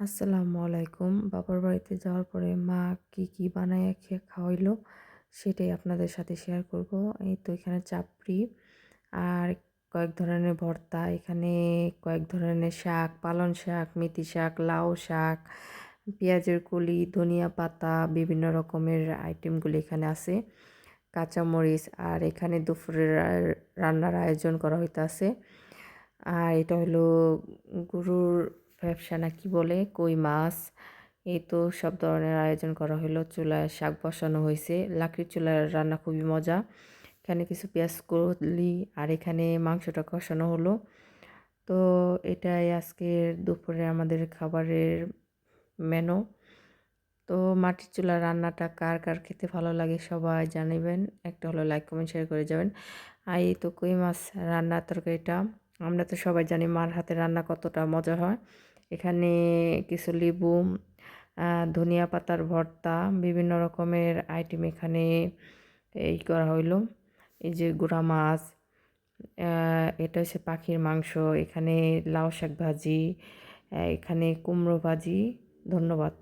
আসসালামু আলাইকুম। বাবার বাড়িতে যাওয়ার পরে মা কি বানাইয়া খাওয়াইলো সেটাই আপনাদের সাথে শেয়ার করব। এই তো এখানে চাপড়ি আর কয়েক ধরনের ভর্তা, এখানে কয়েক ধরনের শাক, পালং শাক, মেথি শাক, লাউ শাক, পেঁয়াজের কলি, ধনিয়া পাতা, বিভিন্ন রকমের আইটেমগুলো এখানে আছে। কাঁচামরিচ আর এখানে দুপুরের রান্নার আয়োজন করা হইতাছে। আর এটা হলো গরুর ব্যবসা না কি বলে কই মাছ। এই তো সব ধরনের আয়োজন করা হলো, চুলায় শাক বসানো হয়েছে, লাকড়ির চুলার রান্না খুবই মজা। এখানে কিছু পেঁয়াজ কলি আর এখানে মাংসটা কষানো হলো। তো এটাই আজকের দুপুরে আমাদের খাবারের মেনু। তো মাটির চুলার রান্নাটা কার কার খেতে ভালো লাগে সবাই জানাবেন, একটা হলো লাইক কমেন্ট শেয়ার করে যাবেন। আর এই তো কই মাছ রান্নার তরকারিটা আমরা তো সবাই জানি মার হাতে রান্না কতটা মজা হয়। এখানে কিছু লেবু, ধনিয়া পাতার ভর্তা, বিভিন্ন রকমের আইটেম এখানে এই করা হইলো। এই যে গুঁড়া মাছ, এটা হচ্ছে পাখির মাংস, এখানে লাউ শাক ভাজি, এখানে কুমড়ো ভাজি। ধন্যবাদ।